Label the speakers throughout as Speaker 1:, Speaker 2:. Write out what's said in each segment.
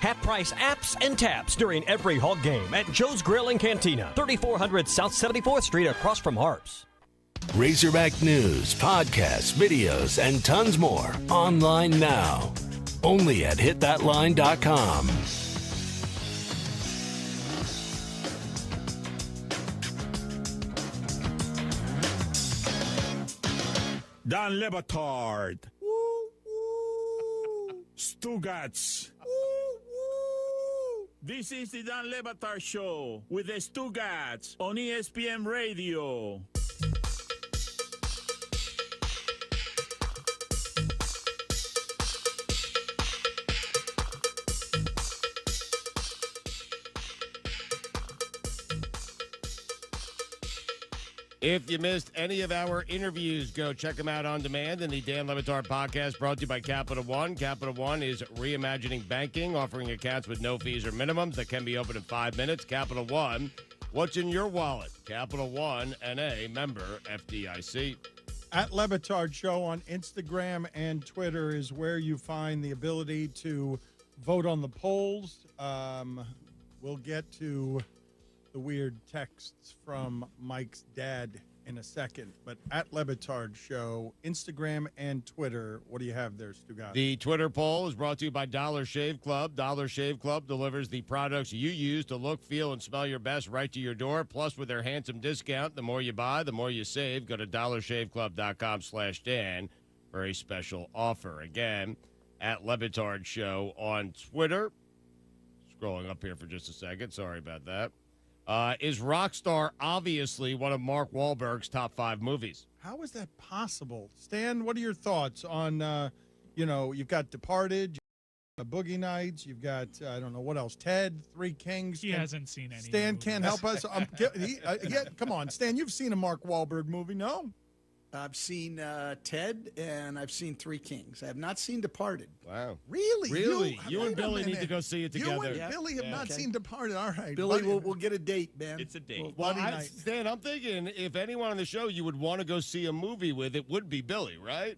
Speaker 1: Half-price apps and taps during every Hog game at Joe's Grill and Cantina, 3400 South 74th Street across from Harps.
Speaker 2: Razorback news, podcasts, videos, and tons more online now. Only at hitthatline.com.
Speaker 3: Don Lebatard. Stugats. This is the Don Lebatard Show with the Stugats on ESPN Radio.
Speaker 4: If you missed any of our interviews, go check them out on demand in the Dan Le Batard podcast brought to you by Capital One. Capital One is reimagining banking, offering accounts with no fees or minimums that can be opened in 5 minutes. Capital One, what's in your wallet? Capital One, N.A., member FDIC.
Speaker 5: At Le Batard Show on Instagram and Twitter is where you find the ability to vote on the polls. We'll get to the weird texts from Mike's dad in a second. But at Le Batard Show, Instagram and Twitter, what do you have there, Stugat?
Speaker 4: The Twitter poll is brought to you by Dollar Shave Club. Dollar Shave Club delivers the products you use to look, feel, and smell your best right to your door. Plus, with their handsome discount, the more you buy, the more you save. Go to dollarshaveclub.com/Dan for a special offer. Again, at Le Batard Show on Twitter. Scrolling up here for just a second. Sorry about that. Is Rockstar obviously one of Mark Wahlberg's top 5 movies?
Speaker 5: How is that possible? Stan, what are your thoughts on, you've got Departed, Boogie Nights, you've got, I don't know, what else? Ted, Three Kings.
Speaker 6: He hasn't seen any.
Speaker 5: Stan can't help us. Come on, Stan, you've seen a Mark Wahlberg movie, no?
Speaker 7: I've seen Ted, and I've seen Three Kings. I have not seen Departed.
Speaker 4: Wow.
Speaker 5: Really?
Speaker 4: You and Billy need to go see it together.
Speaker 5: You and Billy have not seen Departed. All right.
Speaker 7: Billy, we'll get a date, man.
Speaker 6: It's a date.
Speaker 4: Well, Stan, I'm thinking if anyone on the show you would want to go see a movie with, it would be Billy, right?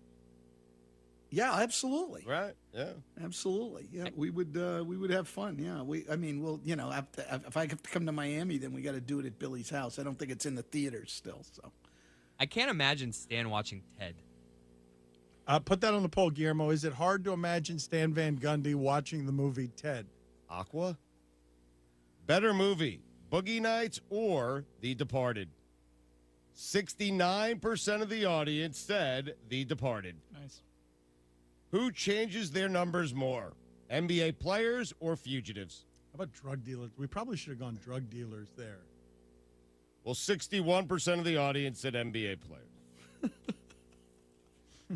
Speaker 7: Yeah, absolutely.
Speaker 4: Right? Yeah.
Speaker 7: Absolutely. Yeah, we would have fun. Yeah. If I have to come to Miami, then we got to do it at Billy's house. I don't think it's in the theaters still, so.
Speaker 8: I can't imagine Stan watching Ted.
Speaker 5: Put that on the poll, Guillermo. Is it hard to imagine Stan Van Gundy watching the movie Ted?
Speaker 4: Aqua? Better movie, Boogie Nights or The Departed? 69% of the audience said The Departed.
Speaker 6: Nice.
Speaker 4: Who changes their numbers more, NBA players or fugitives?
Speaker 5: How about drug dealers? We probably should have gone drug dealers there.
Speaker 4: Well, 61% of the audience said NBA players.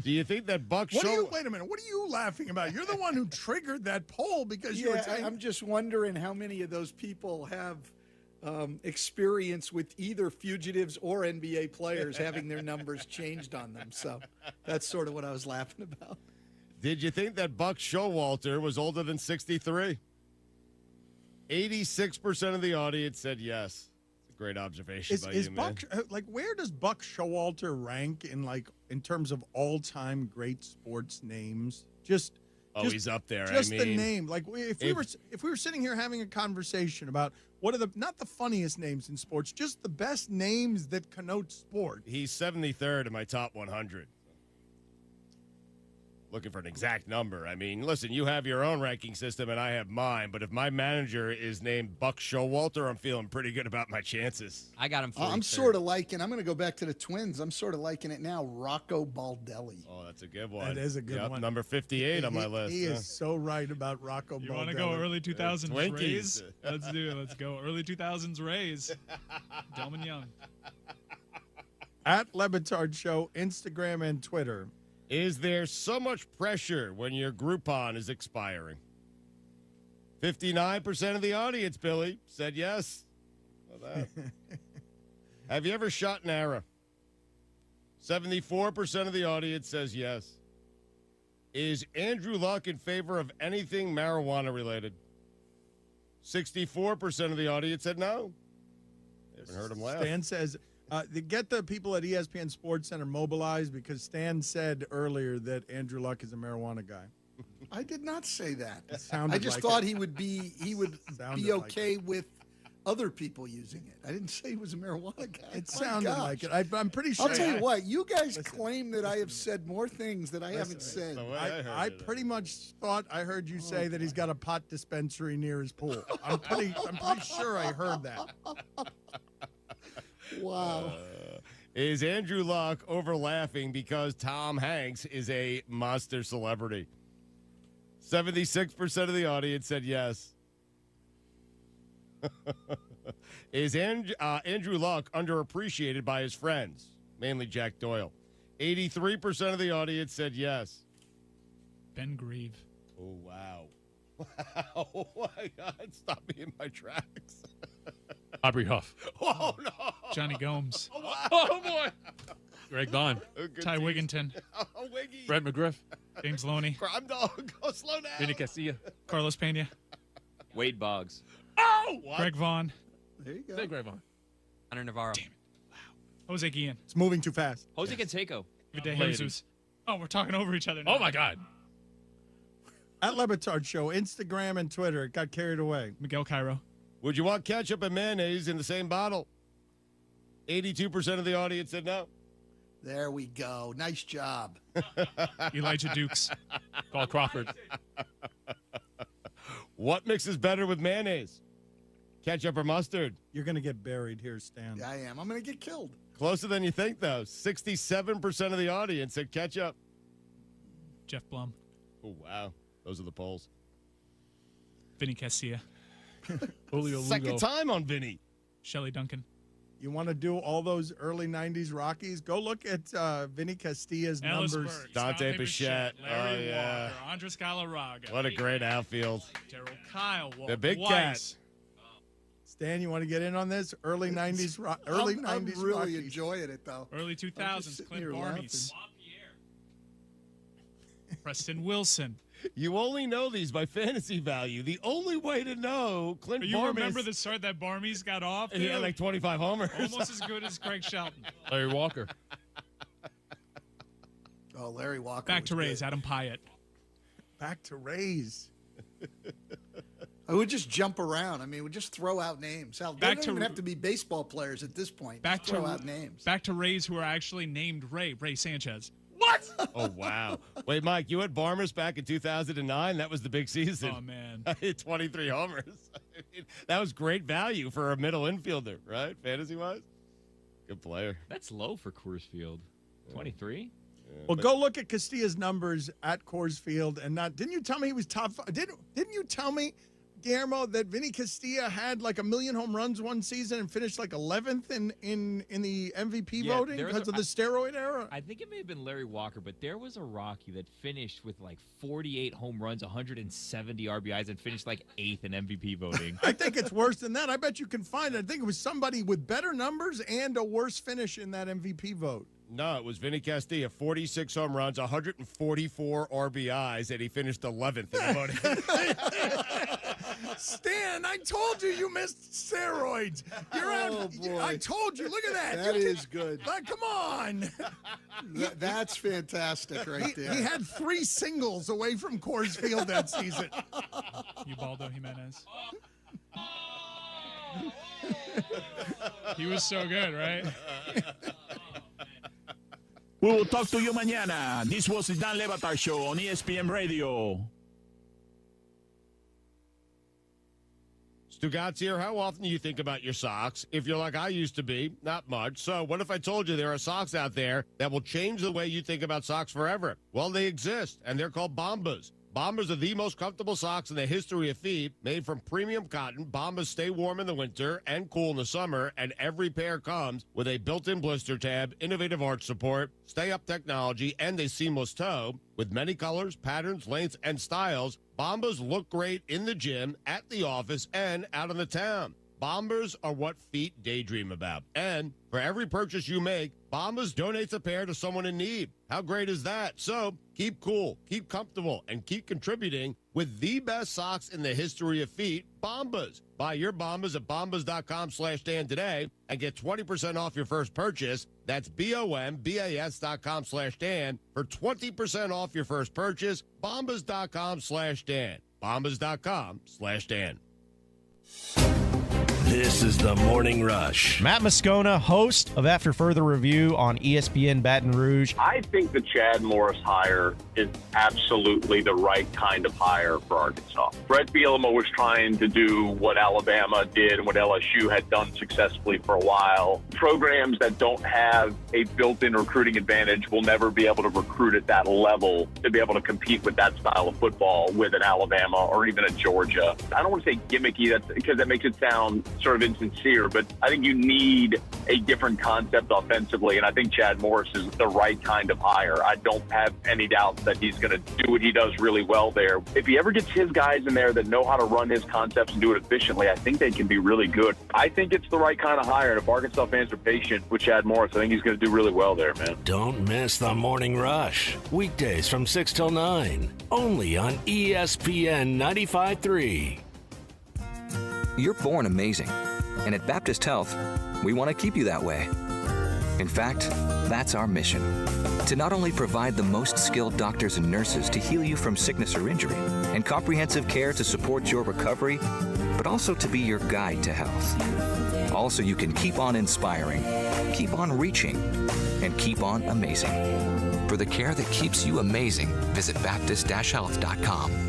Speaker 4: Do you think that Buck Show...
Speaker 5: Wait a minute. What are you laughing about? You're the one who triggered that poll because you were saying...
Speaker 7: I'm just wondering how many of those people have experience with either fugitives or NBA players having their numbers changed on them. So that's sort of what I was laughing about.
Speaker 4: Did you think that Buck Showalter was older than 63? 86% of the audience said yes. Great observation by you, man.
Speaker 5: Where does Buck Showalter rank in terms of all-time great sports names?
Speaker 4: He's up there.
Speaker 5: Just the name. Like if we were sitting here having a conversation about what are not the funniest names in sports, just the best names that connote sport.
Speaker 4: He's 73rd in my top 100. Looking for an exact number. I mean, listen, you have your own ranking system and I have mine, but if my manager is named Buck Showalter, I'm feeling pretty good about my chances.
Speaker 8: I got him.
Speaker 7: I'm sort of liking, I'm going to go back to the Twins. I'm sort of liking it now. Rocco Baldelli.
Speaker 4: Oh, that's a good one.
Speaker 5: That is a good one.
Speaker 4: Number 58 on my list.
Speaker 5: He is so right about Rocco Baldelli.
Speaker 6: You want to go early 2000s
Speaker 4: Twinkies.
Speaker 6: Rays? Let's do it. Let's go early 2000s Rays. Delman Young.
Speaker 5: At Le Batard Show, Instagram and Twitter.
Speaker 4: Is there so much pressure when your Groupon is expiring? 59% of the audience, Billy, said yes. Have you ever shot an arrow? 74% of the audience says yes. Is Andrew Luck in favor of anything marijuana related? 64% of the audience said no. Haven't heard him laugh.
Speaker 5: Stan says... get the people at ESPN Sports Center mobilized because Stan said earlier that Andrew Luck is a marijuana guy.
Speaker 7: I did not say that.
Speaker 5: sounded
Speaker 7: I just
Speaker 5: like
Speaker 7: thought
Speaker 5: it.
Speaker 7: he would be
Speaker 5: Sounded like
Speaker 7: okay with other people using it. I didn't say he was a marijuana guy.
Speaker 5: It
Speaker 7: My
Speaker 5: sounded
Speaker 7: gosh.
Speaker 5: like it. I'm pretty sure.
Speaker 7: I'll tell you what. You guys claim that I have said more things that I haven't said.
Speaker 5: I pretty much thought I heard you say that he's got a pot dispensary near his pool. I'm pretty sure I heard that.
Speaker 7: Wow.
Speaker 4: Is Andrew Luck over laughing because Tom Hanks is a monster celebrity? 76% of the audience said yes. Is Andrew Luck underappreciated by his friends, mainly Jack Doyle? 83% of the audience said yes.
Speaker 6: Ben Grieve.
Speaker 4: Oh, wow. Wow. Oh, my God. Stop me in my tracks.
Speaker 9: Aubrey Huff.
Speaker 4: Oh, no.
Speaker 6: Johnny Gomes.
Speaker 4: Oh, wow.
Speaker 9: Oh, boy. Greg Vaughn.
Speaker 4: Good
Speaker 6: Ty
Speaker 4: tease.
Speaker 6: Wigginton.
Speaker 4: Oh, Wiggy.
Speaker 9: Brett McGriff.
Speaker 6: James Loney.
Speaker 4: Crime dog. Go slow down.
Speaker 9: Vinny Castilla.
Speaker 6: Carlos Pena.
Speaker 8: Wade Boggs.
Speaker 4: Oh, what?
Speaker 6: Greg Vaughn.
Speaker 7: There you go.
Speaker 9: Say Greg Vaughn.
Speaker 8: Hunter Navarro.
Speaker 6: Jose Guillen.
Speaker 5: It's moving too fast.
Speaker 8: Jose Canseco.
Speaker 6: David
Speaker 9: Lady.
Speaker 6: Jesus. Oh, we're talking over each other now.
Speaker 9: Oh, my God.
Speaker 5: At Levitard Show, Instagram and Twitter. It got carried away.
Speaker 6: Miguel Cairo.
Speaker 4: Would you want ketchup and mayonnaise in the same bottle? 82% of the audience said no.
Speaker 7: There we go. Nice job.
Speaker 6: Elijah Dukes.
Speaker 9: Paul Crawford.
Speaker 4: What mixes better with mayonnaise? Ketchup or mustard?
Speaker 5: You're going to get buried here, Stan.
Speaker 7: I am. I'm going to get killed.
Speaker 4: Closer than you think, though. 67% of the audience said ketchup.
Speaker 6: Jeff Blum.
Speaker 4: Oh, wow. Those are the polls.
Speaker 6: Vinny Castilla.
Speaker 9: Julio
Speaker 4: Second
Speaker 9: Lugo.
Speaker 4: time on Vinny.
Speaker 6: Shelley Duncan.
Speaker 5: You want to do all those early 90s Rockies? Go look at Vinny Castilla's
Speaker 6: Ellis
Speaker 5: numbers.
Speaker 6: Burke,
Speaker 4: Dante Bichette.
Speaker 6: Larry
Speaker 4: Oh, yeah.
Speaker 6: Walker. Andres Galarraga.
Speaker 4: What a great outfield.
Speaker 6: Terrell Kyle. Walt
Speaker 4: The big
Speaker 6: Weiss.
Speaker 5: Stan, you want to get in on this? Early 90s
Speaker 7: I'm really
Speaker 5: Rockies.
Speaker 7: enjoying it, though.
Speaker 6: Early
Speaker 7: I'm just
Speaker 6: 2000s.
Speaker 7: sitting
Speaker 6: Clint
Speaker 7: here
Speaker 6: Barnes. Preston Wilson.
Speaker 4: You only know these by fantasy value. The only way to know Clint
Speaker 6: But you
Speaker 4: Barmes-
Speaker 6: remember the start that Barmes got off?
Speaker 4: He had
Speaker 6: dude?
Speaker 4: like 25 homers.
Speaker 6: Almost as good as Craig Shelton.
Speaker 9: Larry Walker.
Speaker 7: Oh, Larry Walker.
Speaker 6: Back
Speaker 7: was
Speaker 6: to Rays.
Speaker 7: good.
Speaker 6: Adam Pyatt.
Speaker 5: Back to Rays.
Speaker 7: I would just jump around. I mean, we'd just throw out names. Hell, they
Speaker 6: Back
Speaker 7: don't
Speaker 6: to-
Speaker 7: even have to be baseball players at this point.
Speaker 6: Back
Speaker 7: Just throw
Speaker 6: to
Speaker 7: out names.
Speaker 6: Back to Rays who are actually named Ray Sanchez.
Speaker 4: Oh, wow. Wait, Mike, you had Barmes back in 2009. That was the big season.
Speaker 6: Oh man.
Speaker 4: Hit 23 homers. I mean, that was great value for a middle infielder, right? Fantasy-wise. Good player.
Speaker 8: That's low for Coors Field. 23?
Speaker 5: Well, go look at Castilla's numbers at Coors Field and not. Didn't you tell me he was top five? Didn't you tell me, Guillermo, that Vinny Castilla had like 1 million home runs one season and finished like 11th in the MVP
Speaker 8: Yeah,
Speaker 5: voting
Speaker 8: there was
Speaker 5: because
Speaker 8: a-
Speaker 5: of the steroid era?
Speaker 8: I think it may have been Larry Walker, but there was a Rocky that finished with like 48 home runs, 170 RBIs, and finished like 8th in MVP voting.
Speaker 5: I think it's worse than that. I bet you can find it. I think it was somebody with better numbers and a worse finish in that MVP vote.
Speaker 4: No, it was Vinny Castilla, 46 home runs, 144 RBIs, and he finished 11th in the voting.
Speaker 5: Stan, I told you missed steroids. You're
Speaker 7: Oh,
Speaker 5: out.
Speaker 7: boy.
Speaker 5: I told you. Look at that.
Speaker 7: That is good.
Speaker 5: Come on.
Speaker 7: That's fantastic right there.
Speaker 5: He had 3 singles away from Coors Field that season.
Speaker 6: Ubaldo Jimenez. He was so good, right?
Speaker 3: We will talk to you mañana. This was the Dan Levatar Show on ESPN Radio.
Speaker 4: Stugatz here. How often do you think about your socks? If you're like I used to be, not much. So what if I told you there are socks out there that will change the way you think about socks forever? Well, they exist, and they're called Bombas. Bombas are the most comfortable socks in the history of feet. Made from premium cotton, Bombas stay warm in the winter and cool in the summer, and every pair comes with a built-in blister tab, innovative arch support, stay-up technology, and a seamless toe. With many colors, patterns, lengths, and styles, Bombas look great in the gym, at the office, and out on the town. Bombers are what feet daydream about. And for every purchase you make, Bombers donates a pair to someone in need. How great is that? So keep cool, keep comfortable, and keep contributing with the best socks in the history of feet, Bombers. Buy your Bombers at bombers.com/Dan today and get 20% off your first purchase. That's BOMBAS.com/Dan for 20% off your first purchase. Bombers.com/Dan. Bombers.com/Dan.
Speaker 2: This is the Morning Rush.
Speaker 10: Matt Moscona, host of After Further Review on ESPN Baton Rouge.
Speaker 11: I think the Chad Morris hire is absolutely the right kind of hire for Arkansas. Brett Bielema was trying to do what Alabama did and what LSU had done successfully for a while. Programs that don't have a built-in recruiting advantage will never be able to recruit at that level to be able to compete with that style of football with an Alabama or even a Georgia. I don't want to say gimmicky because that makes it sound sort of insincere, but I think you need a different concept offensively, and I think Chad Morris is the right kind of hire. I don't have any doubt that he's going to do what he does really well there. If he ever gets his guys in there that know how to run his concepts and do it efficiently, I think they can be really good. I think it's the right kind of hire, and if Arkansas fans are patient with Chad Morris, I think he's going to do really well there, man.
Speaker 2: Don't miss the Morning Rush. Weekdays from 6 till 9. Only on ESPN 95.3.
Speaker 12: You're born amazing, and at Baptist Health, we want to keep you that way. In fact, that's our mission, to not only provide the most skilled doctors and nurses to heal you from sickness or injury, and comprehensive care to support your recovery, but also to be your guide to health. Also, you can keep on inspiring, keep on reaching, and keep on amazing. For the care that keeps you amazing, visit Baptist-Health.com.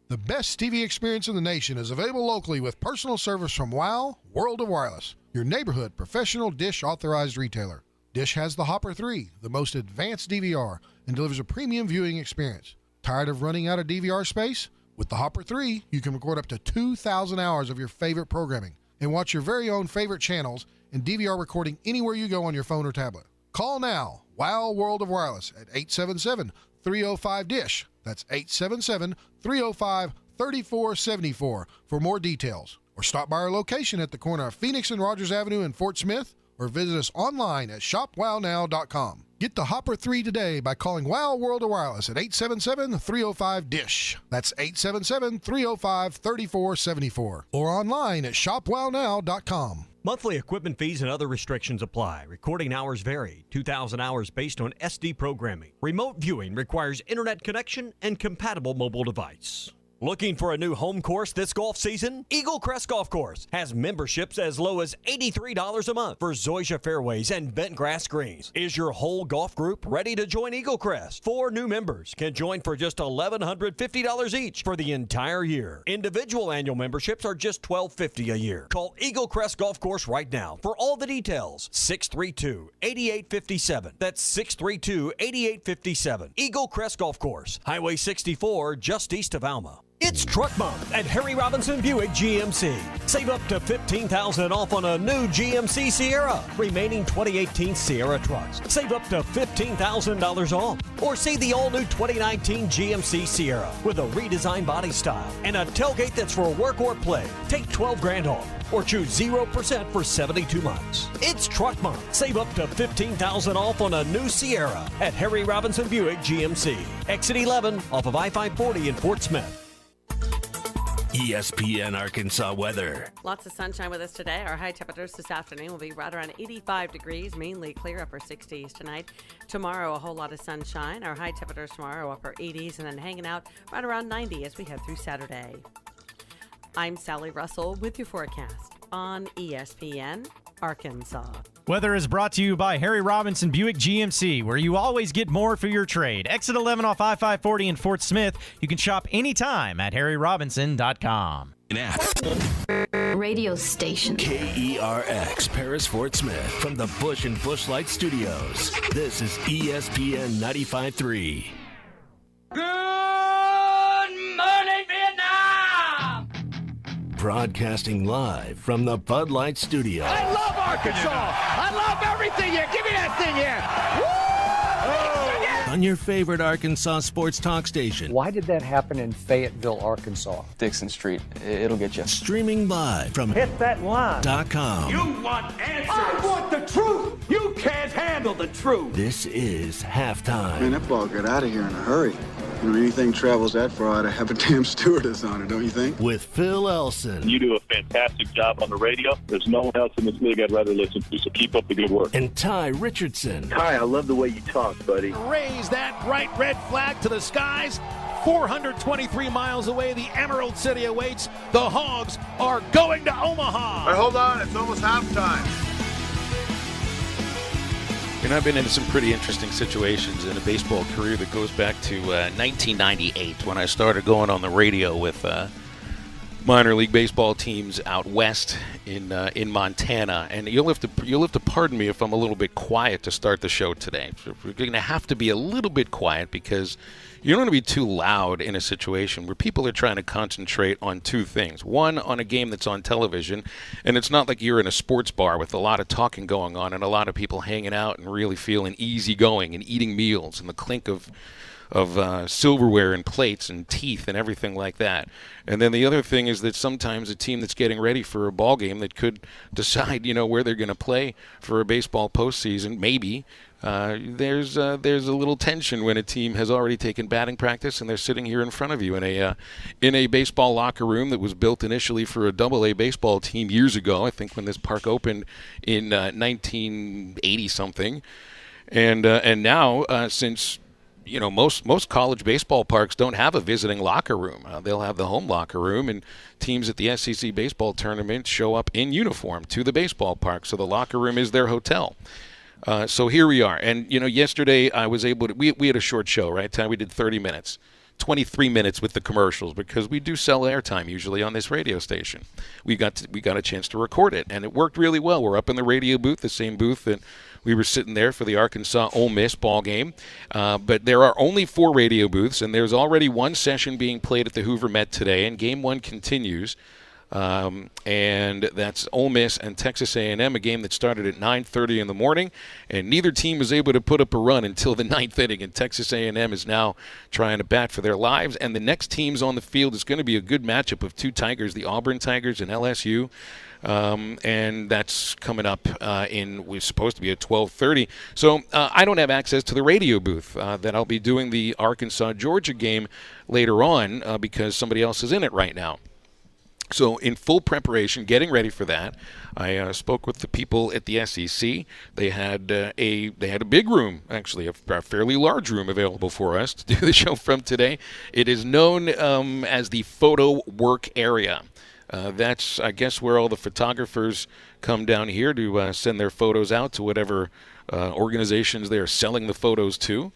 Speaker 13: The best TV experience in the nation is available locally with personal service from WOW World of Wireless, your neighborhood professional Dish authorized retailer. Dish has the Hopper 3, the most advanced DVR, and delivers a premium viewing experience. Tired of running out of DVR space? With the Hopper 3, you can record up to 2,000 hours of your favorite programming and watch your very own favorite channels and DVR recording anywhere you go on your phone or tablet. Call now, WOW World of Wireless at 877-305-DISH. That's 877-305-3474 for more details. Or stop by our location at the corner of Phoenix and Rogers Avenue in Fort Smith, or visit us online at shopwownow.com. Get the Hopper 3 today by calling WOW World of Wireless at 877-305-DISH. That's 877-305-3474. Or online at shopwownow.com.
Speaker 1: Monthly equipment fees and other restrictions apply. Recording hours vary. 2,000 hours based on SD programming. Remote viewing requires internet connection and compatible mobile device. Looking for a new home course this golf season? Eagle Crest Golf Course has memberships as low as $83 a month for Zoysia fairways and bent grass greens. Is your whole golf group ready to join Eagle Crest? 4 new members can join for just $1,150 each for the entire year. Individual annual memberships are just $1,250 a year. Call Eagle Crest Golf Course right now for all the details. 632-8857. That's 632-8857. Eagle Crest Golf Course, Highway 64, just east of Alma. It's Truck Month at Harry Robinson Buick GMC. Save up to $15,000 off on a new GMC Sierra. Remaining 2018 Sierra trucks. Save up to $15,000 off. Or see the all-new 2019 GMC Sierra with a redesigned body style and a tailgate that's for work or play. Take $12,000 off. Or choose 0% for 72 months. It's Truck Month. Save up to $15,000 off on a new Sierra at Harry Robinson Buick GMC. Exit 11 off of I-540 in Fort Smith.
Speaker 2: ESPN Arkansas weather.
Speaker 14: Lots of sunshine with us today. Our high temperatures this afternoon will be right around 85 degrees, mainly clear upper 60s tonight. Tomorrow, a whole lot of sunshine. Our high temperatures tomorrow, upper 80s, and then hanging out right around 90 as we head through Saturday. I'm Sally Russell with your forecast on ESPN Arkansas.
Speaker 10: Weather is brought to you by Harry Robinson Buick GMC, where you always get more for your trade. Exit 11 off I-540 in Fort Smith. You can shop anytime at harryrobinson.com.
Speaker 15: Radio station.
Speaker 2: KERX, Paris, Fort Smith. From the Bush and Bushlight Studios. This is ESPN 95.3.
Speaker 16: Good morning, Vietnam!
Speaker 2: Broadcasting live from the Bud Light Studio.
Speaker 16: I love Arkansas! I love everything here! Give me that thing here! Woo!
Speaker 2: On your favorite Arkansas sports talk station.
Speaker 17: Why did that happen in Fayetteville, Arkansas?
Speaker 18: Dixon Street. It'll get you.
Speaker 2: Streaming live from
Speaker 19: Hit that line.
Speaker 2: .com.
Speaker 19: You want answers. I want the truth. You can't handle the truth.
Speaker 2: This is Halftime.
Speaker 20: Man, that ball got out of here in a hurry. You know, anything travels that far, I'd have a damn stewardess on it, don't you think?
Speaker 2: With Phil Elson.
Speaker 21: You do a fantastic job on the radio. There's no one else in this league I'd rather listen to, so keep up the good work.
Speaker 2: And Tye Richardson.
Speaker 21: Tye, I love the way you talk, buddy.
Speaker 22: Raise that bright red flag to the skies. 423 miles away, the Emerald City awaits. The Hogs are going to Omaha.
Speaker 23: But hold on, it's almost halftime.
Speaker 24: You know, I've been in some pretty interesting situations in a baseball career that goes back to 1998 when I started going on the radio with minor league baseball teams out west in Montana. And you'll have to pardon me if I'm a little bit quiet to start the show today. We're going to have to be a little bit quiet because you don't want to be too loud in a situation where people are trying to concentrate on two things. One, on a game that's on television, and it's not like you're in a sports bar with a lot of talking going on and a lot of people hanging out and really feeling easy going and eating meals and the clink of silverware and plates and teeth and everything like that. And then the other thing is that sometimes a team that's getting ready for a ball game that could decide, where they're going to play for a baseball postseason, maybe. There's a little tension when a team has already taken batting practice and they're sitting here in front of you in a baseball locker room that was built initially for a Double-A baseball team years ago. I think when this park opened in 1980 something, and now since most college baseball parks don't have a visiting locker room. They'll have the home locker room, and teams at the SEC baseball tournament show up in uniform to the baseball park, so the locker room is their hotel. So here we are. And, yesterday I was able to – we had a short show, right? We did 30 minutes, 23 minutes with the commercials because we do sell airtime usually on this radio station. We got a chance to record it, and it worked really well. We're up in the radio booth, the same booth that we were sitting there for the Arkansas-Ole Miss ball game. But there are only 4 radio booths, and there's already one session being played at the Hoover Met today, and Game 1 continues. And that's Ole Miss and Texas A&M, a game that started at 9:30 in the morning, and neither team was able to put up a run until the 9th inning, and Texas A&M is now trying to bat for their lives. And the next teams on the field is going to be a good matchup of two Tigers, the Auburn Tigers and LSU. And that's coming up we're supposed to be at 12:30. So I don't have access to the radio booth that I'll be doing the Arkansas-Georgia game later on because somebody else is in it right now. So in full preparation, getting ready for that, I spoke with the people at the SEC. They had a big room, actually, a fairly large room available for us to do the show from today. It is known as the photo work area. That's, I guess, where all the photographers come down here to send their photos out to whatever organizations they are selling the photos to.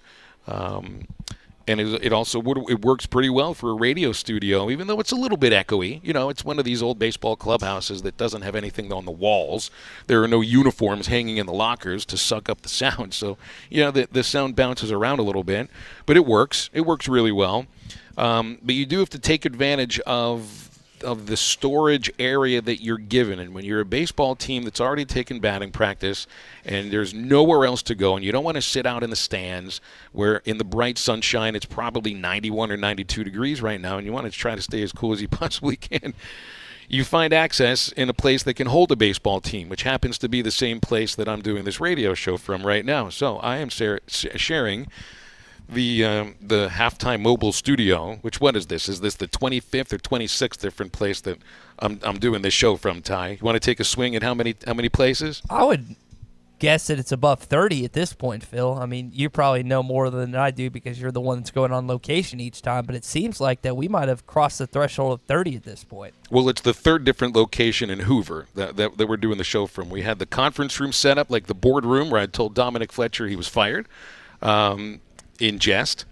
Speaker 24: And it works pretty well for a radio studio, even though it's a little bit echoey. It's one of these old baseball clubhouses that doesn't have anything on the walls. There are no uniforms hanging in the lockers to suck up the sound. So, the sound bounces around a little bit. But it works. It works really well. But you do have to take advantage of the storage area that you're given. And when you're a baseball team that's already taken batting practice and there's nowhere else to go and you don't want to sit out in the stands where in the bright sunshine it's probably 91 or 92 degrees right now and you want to try to stay as cool as you possibly can, you find access in a place that can hold a baseball team, which happens to be the same place that I'm doing this radio show from right now. So I am sharing the halftime mobile studio. What is this? Is this the 25th or 26th different place that I'm doing this show from, Ty? You want to take a swing at how many places?
Speaker 25: I would guess that it's above 30 at this point, Phil. I mean, you probably know more than I do because you're the one that's going on location each time, but it seems like that we might have crossed the threshold of 30 at this point.
Speaker 24: Well, it's the third different location in Hoover that we're doing the show from. We had the conference room set up, like the boardroom where I told Dominic Fletcher he was fired. In jest.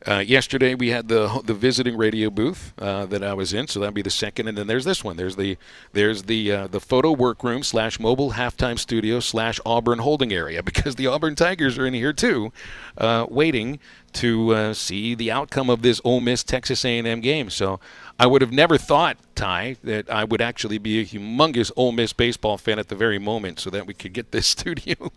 Speaker 24: Yesterday we had the visiting radio booth that I was in, so that'd be the second, and then there's this one. There's the photo workroom / mobile halftime studio / Auburn holding area because the Auburn Tigers are in here too, waiting to see the outcome of this Ole Miss Texas A&M game. So I would have never thought, Ty, that I would actually be a humongous Ole Miss baseball fan at the very moment, so that we could get this studio.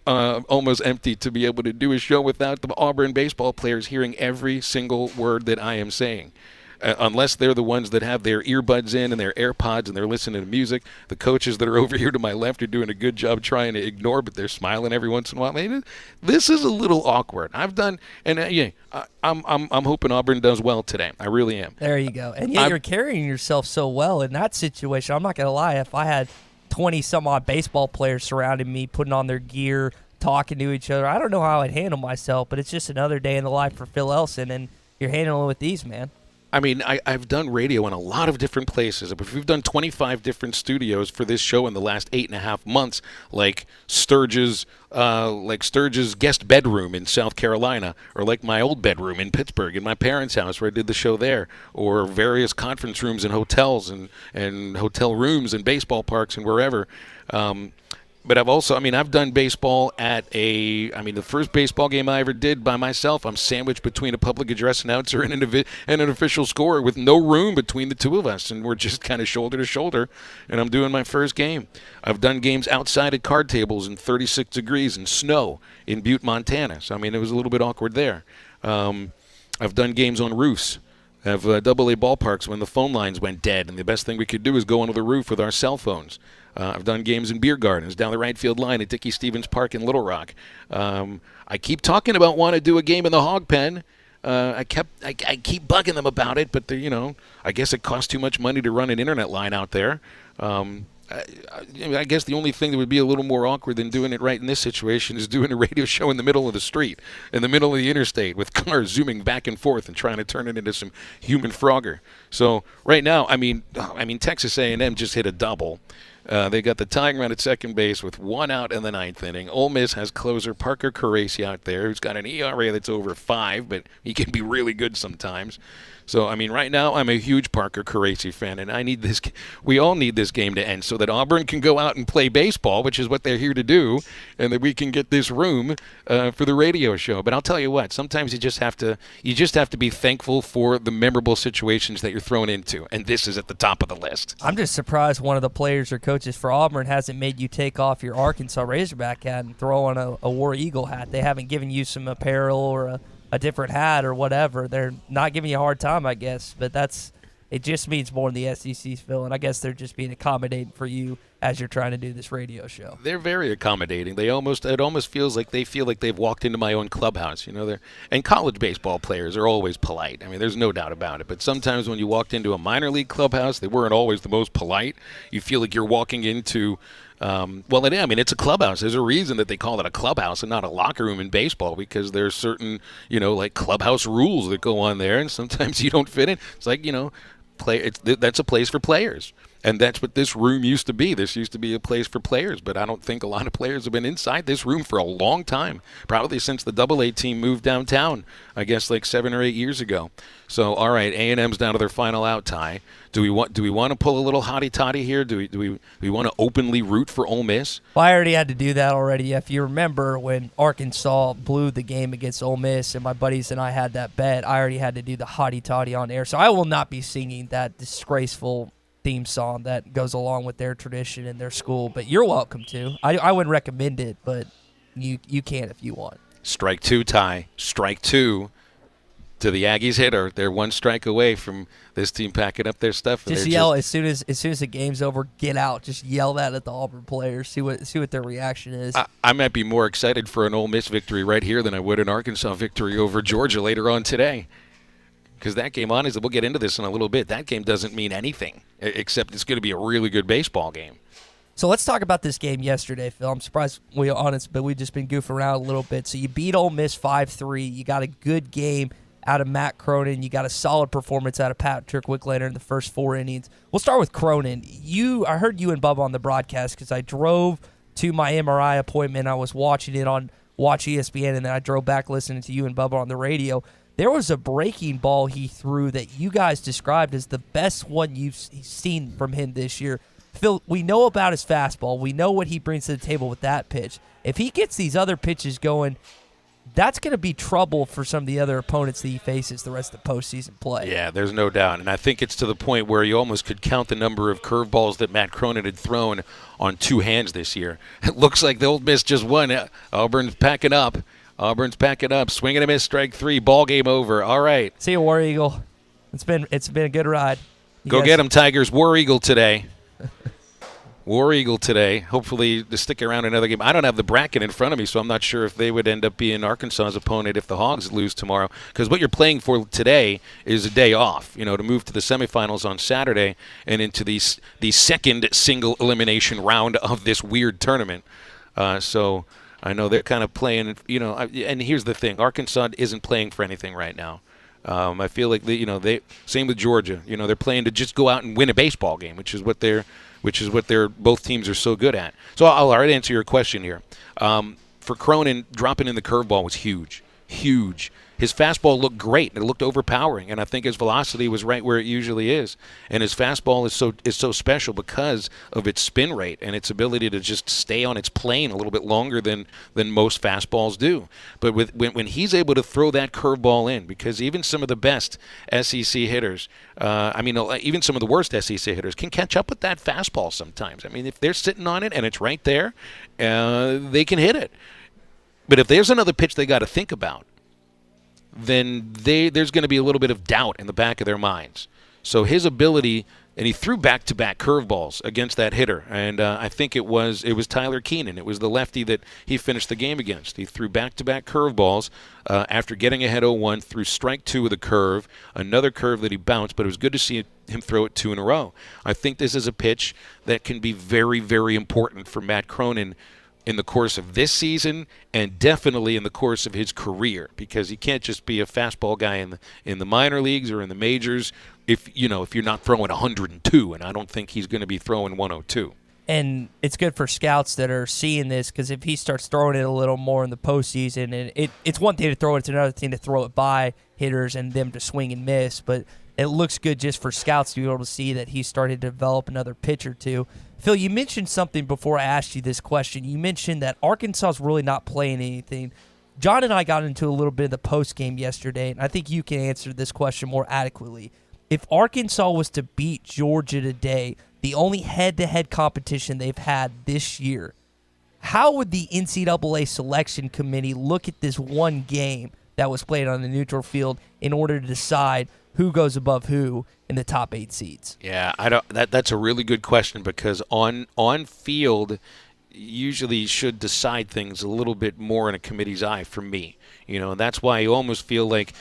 Speaker 24: almost empty to be able to do a show without the Auburn baseball players hearing every single word that I am saying. Unless they're the ones that have their earbuds in and their AirPods and they're listening to music. The coaches that are over here to my left are doing a good job trying to ignore, but they're smiling every once in a while. Maybe this is a little awkward. I'm hoping Auburn does well today. I really am.
Speaker 25: There you go. And yet you're carrying yourself so well in that situation. I'm not going to lie. If I had 20-some-odd baseball players surrounding me, putting on their gear, talking to each other, I don't know how I'd handle myself, but it's just another day in the life for Phil Elson, and you're handling it with these, man.
Speaker 24: I mean, I've done radio in a lot of different places. We've done 25 different studios for this show in the last 8.5 months, like Sturge's guest bedroom in South Carolina, or like my old bedroom in Pittsburgh in my parents' house where I did the show there, or various conference rooms and hotels and hotel rooms and baseball parks and wherever. But I've done baseball at the first baseball game I ever did by myself, I'm sandwiched between a public address announcer and an official scorer with no room between the two of us, and we're just kind of shoulder to shoulder, and I'm doing my first game. I've done games outside at card tables in 36 degrees and snow in Butte, Montana, so it was a little bit awkward there. I've done games on roofs of AA ballparks when the phone lines went dead, and the best thing we could do is go onto the roof with our cell phones. I've done games in beer gardens down the right field line at Dickey Stevens Park in Little Rock. I keep talking about want to do a game in the Hog Pen. I keep bugging them about it, but I guess it costs too much money to run an internet line out there. I guess the only thing that would be a little more awkward than doing it right in this situation is doing a radio show in the middle of the street, in the middle of the interstate, with cars zooming back and forth and trying to turn it into some human Frogger. So right now, Texas A&M just hit a double. They got the tying run at second base with 1 out in the 9th inning. Ole Miss has closer Parker Caracci out there, who's got an ERA that's over 5, but he can be really good sometimes. So, right now I'm a huge Parker Caracci fan, and we all need this game to end so that Auburn can go out and play baseball, which is what they're here to do, and that we can get this room for the radio show. But I'll tell you what, sometimes you just have to be thankful for the memorable situations that you're thrown into, and this is at the top of the list.
Speaker 25: I'm just surprised one of the players or coaches for Auburn hasn't made you take off your Arkansas Razorback hat and throw on a War Eagle hat. They haven't given you some apparel or a different hat or whatever. They're not giving you a hard time, I guess, but it just means more in the SEC's, Phil, and I guess they're just being accommodating for you as you're trying to do this radio show.
Speaker 24: They're very accommodating. It almost feels like they feel like they've walked into my own clubhouse. And college baseball players are always polite. There's no doubt about it. But sometimes when you walked into a minor league clubhouse, they weren't always the most polite. You feel like you're walking into it's a clubhouse. There's a reason that they call it a clubhouse and not a locker room in baseball, because there's certain, clubhouse rules that go on there, and sometimes you don't fit in. It's like, that's a place for players. And that's what this room used to be. This used to be a place for players, but I don't think a lot of players have been inside this room for a long time, probably since the AA team moved downtown, I guess like 7 or 8 years ago. So, all right, A&M's down to their final out, Tye. Do we want to pull a little hotty-toddy here? Do we want to openly root for Ole Miss?
Speaker 25: Well, I already had to do that already. If you remember when Arkansas blew the game against Ole Miss and my buddies and I had that bet, I already had to do the hotty-toddy on air. So I will not be singing that disgraceful theme song that goes along with their tradition and their school, but you're welcome to. I wouldn't recommend it, but you can if you want.
Speaker 24: Strike 2, Tye. Strike 2 to the Aggies hitter. They're 1 strike away from this team packing up their stuff.
Speaker 25: Just yell as soon as the game's over, get out. Just yell that at the Auburn players. See what their reaction is.
Speaker 24: I might be more excited for an Ole Miss victory right here than I would an Arkansas victory over Georgia later on today. Because that game, honestly, we'll get into this in a little bit, that game doesn't mean anything, except it's going to be a really good baseball game.
Speaker 25: So let's talk about this game yesterday, Phil. I'm surprised we're honest, but we've just been goofing around a little bit. So you beat Ole Miss 5-3. You got a good game out of Matt Cronin. You got a solid performance out of Patrick Wicklander in the first 4 innings. We'll start with Cronin. I heard you and Bubba on the broadcast because I drove to my MRI appointment. I was watching it on Watch ESPN, and then I drove back listening to you and Bubba on the radio. There was a breaking ball he threw that you guys described as the best one you've seen from him this year. Phil, we know about his fastball. We know what he brings to the table with that pitch. If he gets these other pitches going, that's going to be trouble for some of the other opponents that he faces the rest of the postseason play.
Speaker 24: Yeah, there's no doubt. And I think it's to the point where you almost could count the number of curveballs that Matt Cronin had thrown on two hands this year. It looks like the Old Miss just won. Auburn's packing up. Swing and a miss, strike three, ball game over. All right.
Speaker 25: See you, War Eagle. It's been a good ride.
Speaker 24: Go get them, Tigers. War Eagle today. War Eagle today. Hopefully to stick around another game. I don't have the bracket in front of me, so I'm not sure if they would end up being Arkansas's opponent if the Hogs lose tomorrow. Because what you're playing for today is a day off, to move to the semifinals on Saturday and into the second single elimination round of this weird tournament. So I know they're kind of playing, and here's the thing. Arkansas isn't playing for anything right now. I feel like they same with Georgia. They're playing to just go out and win a baseball game, which is what both teams are so good at. So I'll already answer your question here. For Cronin, dropping in the curveball was huge. His fastball looked great, and it looked overpowering, and I think his velocity was right where it usually is. And his fastball is so special because of its spin rate and its ability to just stay on its plane a little bit longer than most fastballs do. But when he's able to throw that curveball in, because even some of the best SEC hitters, even some of the worst SEC hitters can catch up with that fastball sometimes. I mean, if they're sitting on it and it's right there, they can hit it. But if there's another pitch they got to think about, then there's going to be a little bit of doubt in the back of their minds. So his ability, and he threw back-to-back curveballs against that hitter, and I think it was Tyler Keenan. It was the lefty that he finished the game against. He threw back-to-back curveballs after getting ahead 0-1, threw strike two with a curve, another curve that he bounced, but it was good to see him throw it two in a row. I think this is a pitch that can be very, very important for Matt Cronin in the course of this season and definitely in the course of his career, because he can't just be a fastball guy in the minor leagues or in the majors if you're not throwing 102, and I don't think he's going to be throwing 102.
Speaker 25: And it's good for scouts that are seeing this, because if he starts throwing it a little more in the postseason, and it's one thing to throw it, it's another thing to throw it by hitters and them to swing and miss, but it looks good just for scouts to be able to see that he's started to develop another pitch or two. Phil, you mentioned something before I asked you this question. You mentioned that Arkansas is really not playing anything. John and I got into a little bit of the post game yesterday, and I think you can answer this question more adequately. If Arkansas was to beat Georgia today, the only head-to-head competition they've had this year, how would the NCAA selection committee look at this one game that was played on the neutral field in order to decide who goes above who in the top 8 seeds?
Speaker 24: Yeah, that's a really good question, because on field usually should decide things a little bit more in a committee's eye for me. And that's why you almost feel like,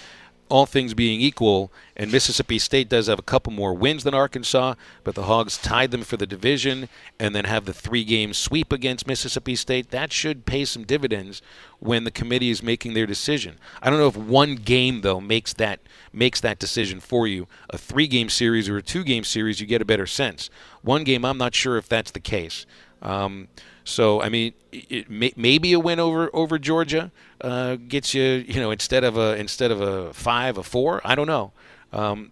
Speaker 24: all things being equal, and Mississippi State does have a couple more wins than Arkansas, but the Hogs tied them for the division and then have the 3-game sweep against Mississippi State. That should pay some dividends when the committee is making their decision. I don't know if one game, though, makes that decision for you. A 3-game series or a 2-game series, you get a better sense. One game, I'm not sure if that's the case. So, I mean, maybe a win over Georgia gets you, instead of a 5, a 4. I don't know.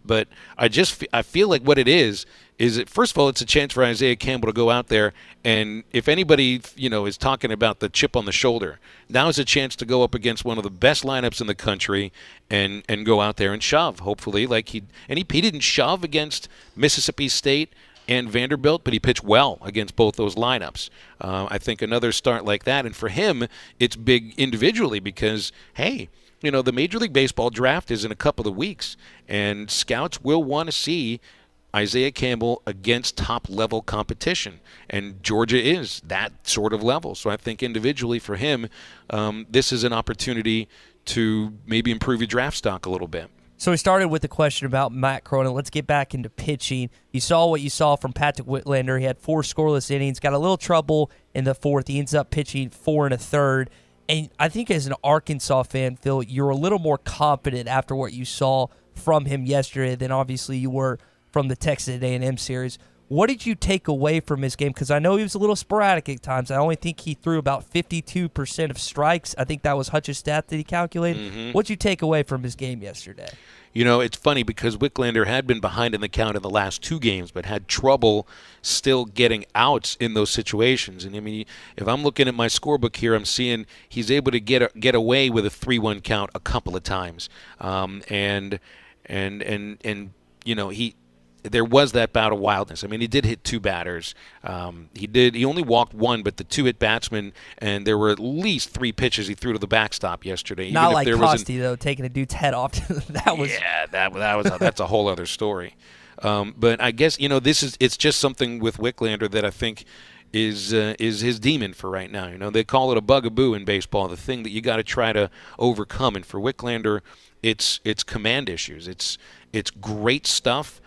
Speaker 24: But I feel like what it is that, first of all, it's a chance for Isaiah Campbell to go out there, and if anybody, is talking about the chip on the shoulder, now is a chance to go up against one of the best lineups in the country and go out there and shove, hopefully. He didn't shove against Mississippi State and Vanderbilt, but he pitched well against both those lineups. I think another start like that, and for him, it's big individually because, hey, the Major League Baseball draft is in a couple of weeks, and scouts will want to see Isaiah Campbell against top-level competition, and Georgia is that sort of level. So I think individually for him, this is an opportunity to maybe improve your draft stock a little bit.
Speaker 25: So we started with the question about Matt Cronin. Let's get back into pitching. You saw what you saw from Patrick Whitlander. He had 4 scoreless innings, got a little trouble in the 4th. He ends up pitching 4 1/3. And I think as an Arkansas fan, Phil, you're a little more confident after what you saw from him yesterday than obviously you were from the Texas A&M series. What did you take away from his game? Because I know he was a little sporadic at times. I only think he threw about 52% of strikes. I think that was Hutch's stat that he calculated.
Speaker 24: Mm-hmm.
Speaker 25: What did you take away from his game yesterday?
Speaker 24: You know, it's funny because Wicklander had been behind in the count in the last 2 games, but had trouble still getting outs in those situations. And I mean, if I'm looking at my scorebook here, I'm seeing he's able to get away with a 3-1 count a couple of times. And you know, there was that bout of wildness. I mean, he did hit 2 batters. He only walked 1, but the 2 hit batsmen, and there were at least 3 pitches he threw to the backstop yesterday.
Speaker 25: Not like Costy, though, taking a dude's head off.
Speaker 24: That's a whole other story. But I guess, you know, it's just something with Wicklander that I think is his demon for right now. You know, they call it a bugaboo in baseball, the thing that you got to try to overcome. And for Wicklander, it's command issues. It's great stuff.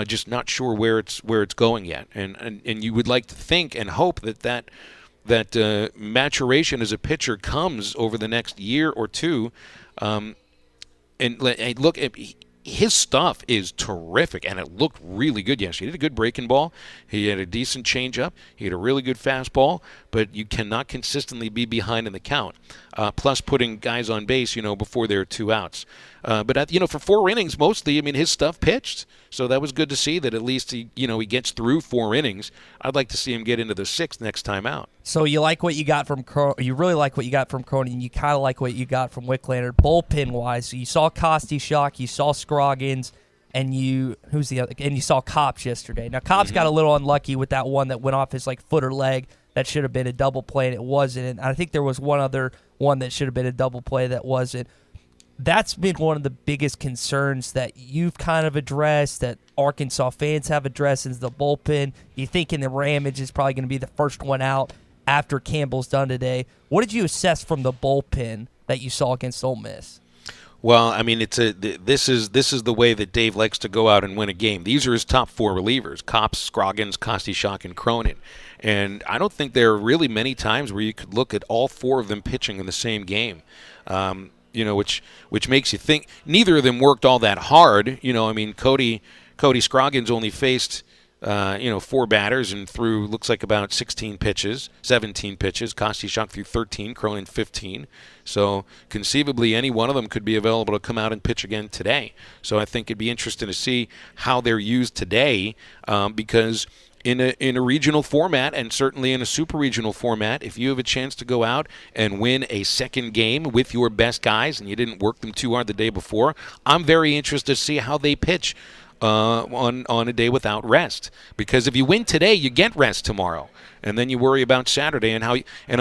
Speaker 24: Just not sure where it's going yet, and you would like to think and hope that maturation as a pitcher comes over the next year or 2. And look, his stuff is terrific, and it looked really good yesterday. He did a good breaking ball. He had a decent changeup. He had a really good fastball, but you cannot consistently be behind in the count. Plus putting guys on base, you know, before there are 2 outs. But for 4 innings mostly, I mean, his stuff pitched. So that was good to see that at least he gets through 4 innings. I'd like to see him get into the 6th next time out.
Speaker 25: So you like what you got from you really like what you got from Cronin. You kind of like what you got from Wicklander bullpen wise. So you saw Costy Shock, you saw Scroggins, and you saw Kops yesterday. Now Kops got a little unlucky with that one that went off his foot or leg. That should have been a double play, and it wasn't. And I think there was one other one that should have been a double play that wasn't. That's been one of the biggest concerns that you've kind of addressed, that Arkansas fans have addressed, is the bullpen. You thinking the Ramage is probably going to be the first one out after Campbell's done today. What did you assess from the bullpen that you saw against Ole Miss?
Speaker 24: Well, I mean, this is the way that Dave likes to go out and win a game. These are his top 4 relievers: Kops, Scroggins, Kostychak, and Cronin. And I don't think there are really many times where you could look at all 4 of them pitching in the same game. Which makes you think neither of them worked all that hard. You know, I mean, Cody Scroggins only faced 4 batters and threw looks like about 17 pitches. Kostychak threw 13, Cronin 15. So conceivably any one of them could be available to come out and pitch again today. So I think it'd be interesting to see how they're used today because in a regional format, and certainly in a super regional format, if you have a chance to go out and win a second game with your best guys and you didn't work them too hard the day before, I'm very interested to see how they pitch on a day without rest. Because if you win today, you get rest tomorrow. And then you worry about Saturday and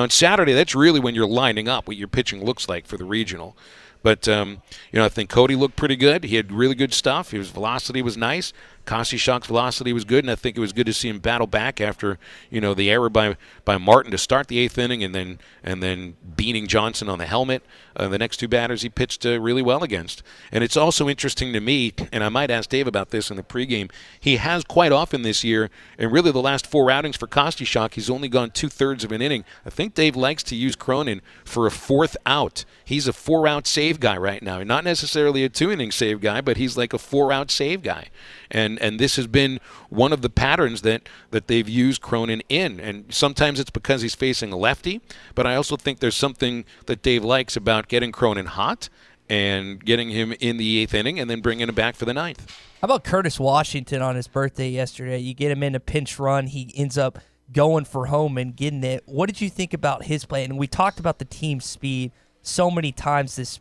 Speaker 24: on Saturday, that's really when you're lining up what your pitching looks like for the regional. But, I think Cody looked pretty good. He had really good stuff. His velocity was nice. Kostychak's velocity was good, and I think it was good to see him battle back after, the error by Martin to start the 8th inning and then beating Johnson on the helmet. The next 2 batters he pitched really well against. And it's also interesting to me, and I might ask Dave about this in the pregame, he has quite often this year, and really the last 4 outings for Kostychak, he's only gone 2/3 of an inning. I think Dave likes to use Cronin for a 4th out. He's a 4-out save guy right now. Not necessarily a 2-inning save guy, but he's like a 4-out save guy. And this has been one of the patterns that they've used Cronin in. And sometimes it's because he's facing a lefty, but I also think there's something that Dave likes about getting Cronin hot and getting him in the 8th inning and then bringing him back for the 9th.
Speaker 25: How about Curtis Washington on his birthday yesterday? You get him in a pinch run. He ends up going for home and getting it. What did you think about his play? And we talked about the team speed so many times this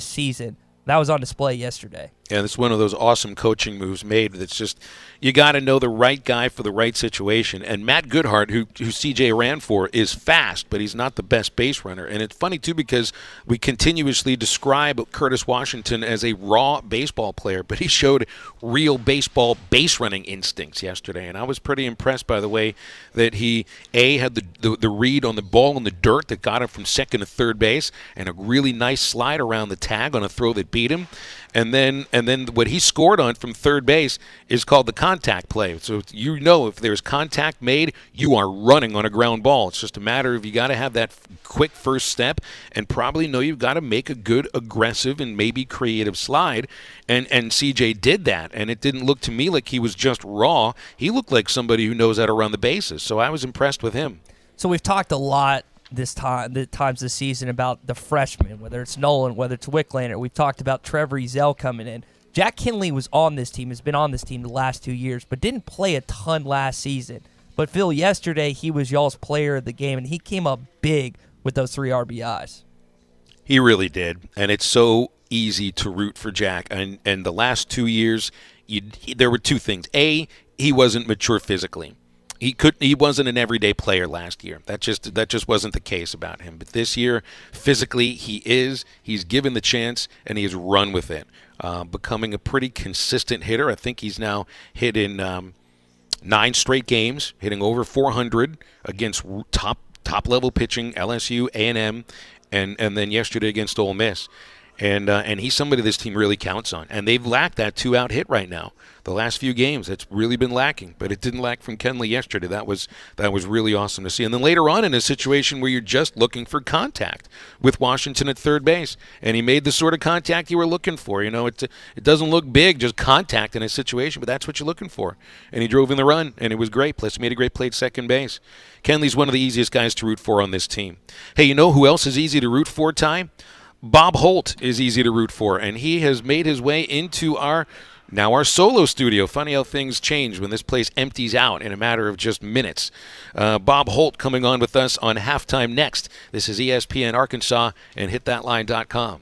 Speaker 25: season. That was on display yesterday.
Speaker 24: Yeah, that's one of those awesome coaching moves made. That's just, you got to know the right guy for the right situation. And Matt Goodhart, who CJ ran for, is fast, but he's not the best base runner. And it's funny, too, because we continuously describe Curtis Washington as a raw baseball player, but he showed real baseball base running instincts yesterday. And I was pretty impressed by the way that he, had the read on the ball in the dirt that got him from second to third base, and a really nice slide around the tag on a throw that beat him. And then what he scored on from third base is called the contact play. So if there's contact made, you are running on a ground ball. It's just a matter of you got to have that quick first step and probably know you've got to make a good, aggressive, and maybe creative slide. And CJ did that, and it didn't look to me like he was just raw. He looked like somebody who knows how to run the bases. So I was impressed with him.
Speaker 25: So we've talked a lot times this season about the freshmen, whether it's Nolan, whether it's Wicklander. We've talked about Trevor Ezell coming in. Jack Kinley was on this team, has been on this team the last 2 years, but didn't play a ton last season. But Phil, yesterday he was y'all's player of the game, and he came up big with those 3 RBIs.
Speaker 24: He really did, and it's so easy to root for Jack. And the last 2 years, there were 2 things. A, he wasn't mature physically. He wasn't an everyday player last year. That just wasn't the case about him. But this year, physically, he is. He's given the chance, and he has run with it, becoming a pretty consistent hitter. I think he's now hit in 9 straight games, hitting over 400 against top-level pitching, LSU, A&M, and then yesterday against Ole Miss. And he's somebody this team really counts on. And they've lacked that 2-out hit right now. The last few games, it's really been lacking. But it didn't lack from Kenley yesterday. That was really awesome to see. And then later on in a situation where you're just looking for contact with Washington at third base. And he made the sort of contact you were looking for. You know, it doesn't look big, just contact in a situation, but that's what you're looking for. And he drove in the run, and it was great. Plus, he made a great play at second base. Kenley's one of the easiest guys to root for on this team. Hey, you know who else is easy to root for, Ty? Bob Holt is easy to root for, and he has made his way into our solo studio. Funny how things change when this place empties out in a matter of just minutes. Bob Holt coming on with us on Halftime next. This is ESPN Arkansas and hitthatline.com.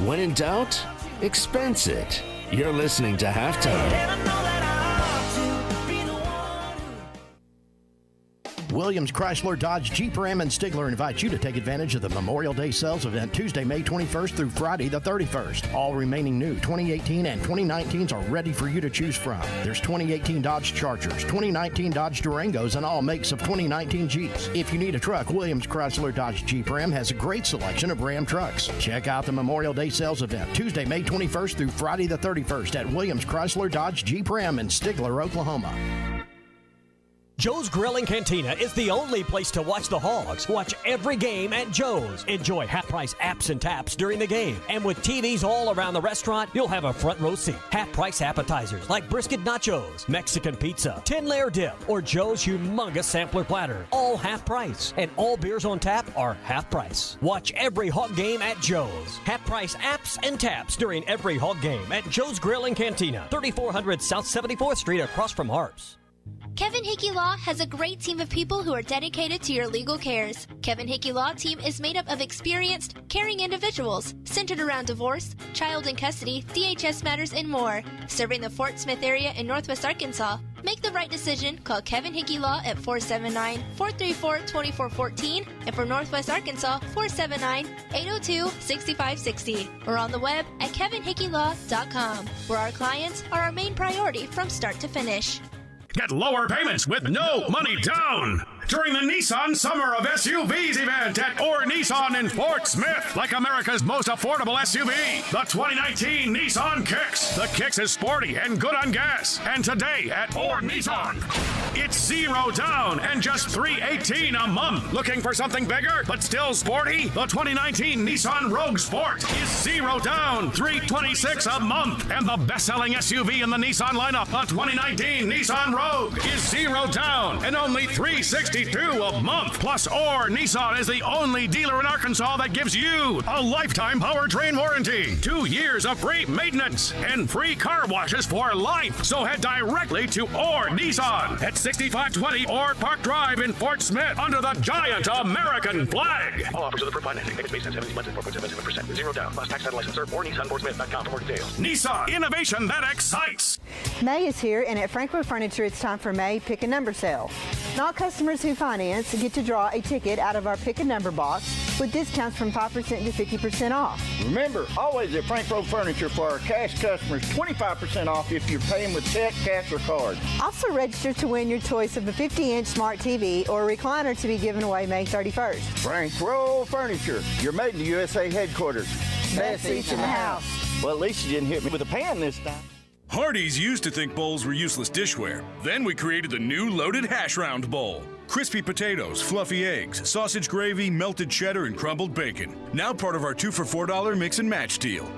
Speaker 2: When in doubt, expense it. You're listening to Halftime.
Speaker 5: Williams, Chrysler, Dodge, Jeep, Ram, and Stigler invite you to take advantage of the Memorial Day sales event Tuesday, May 21st through Friday the 31st. All remaining new 2018 and 2019s are ready for you to choose from. There's 2018 Dodge Chargers, 2019 Dodge Durangos, and all makes of 2019 Jeeps. If you need a truck, Williams, Chrysler, Dodge, Jeep, Ram has a great selection of Ram trucks. Check out the Memorial Day sales event Tuesday, May 21st through Friday the 31st at Williams, Chrysler, Dodge, Jeep, Ram in Stigler, Oklahoma.
Speaker 1: Joe's Grill and Cantina is the only place to watch the Hogs. Watch every game at Joe's. Enjoy half-price apps and taps during the game. And with TVs all around the restaurant, you'll have a front row seat. Half-price appetizers like brisket nachos, Mexican pizza, 10-layer dip, or Joe's humongous sampler platter. All half-price. And all beers on tap are half-price. Watch every Hog game at Joe's. Half-price apps and taps during every Hog game at Joe's Grill and Cantina. 3400 South 74th Street across from Harps.
Speaker 6: Kevin Hickey Law has a great team of people who are dedicated to your legal cares. Kevin Hickey Law team is made up of experienced, caring individuals centered around divorce, child and custody, DHS matters, and more. Serving the Fort Smith area in Northwest Arkansas. Make the right decision. Call Kevin Hickey Law at 479-434-2414 and for Northwest Arkansas, 479-802-6560 or on the web at kevinhickeylaw.com, where our clients are our main priority from start to finish.
Speaker 7: Get lower payments with no money down during the Nissan Summer of SUVs event at Orr Nissan in Fort Smith. Like America's most affordable SUV, the 2019 Nissan Kicks. The Kicks is sporty and good on gas. And today at Orr Nissan, it's 0 down and just $318 a month. Looking for something bigger but still sporty? The 2019 Nissan Rogue Sport is 0 down, $326 a month. And the best-selling SUV in the Nissan lineup, the 2019 Nissan Rogue, is 0 down and only $362 a month. Plus, Orr Nissan is the only dealer in Arkansas that gives you a lifetime powertrain warranty, 2 years of free maintenance, and free car washes for life. So head directly to Orr Nissan at 6520 Orr Park Drive in Fort Smith under the giant American flag.
Speaker 8: All offers are the first financing. Payments based on 70 months and 4.77%. 0 down. Plus tax title licensor or NissanFortSmith.com for more details.
Speaker 7: Nissan, innovation that excites.
Speaker 9: May is here, and at Frankfurt Furniture, it's time for May Pick a Number sale. Not customers who finance get to draw a ticket out of our Pick a Number box with discounts from 5% to 50% off.
Speaker 26: Remember, always at Frankfurt Furniture for our cash customers, 25% off if you're paying with check, cash, or card.
Speaker 9: Also register to win your choice of a 50-inch smart TV or a recliner to be given away May 31st.
Speaker 26: Frankfurt Furniture, your made in the USA headquarters. Best seats in the house. Well, at least you didn't hit me with a pan this time.
Speaker 3: Hardee's used to think bowls were useless dishware. Then we created the new loaded hash round bowl. Crispy potatoes, fluffy eggs, sausage gravy, melted cheddar, and crumbled bacon. Now part of our 2 for $4 mix and match deal.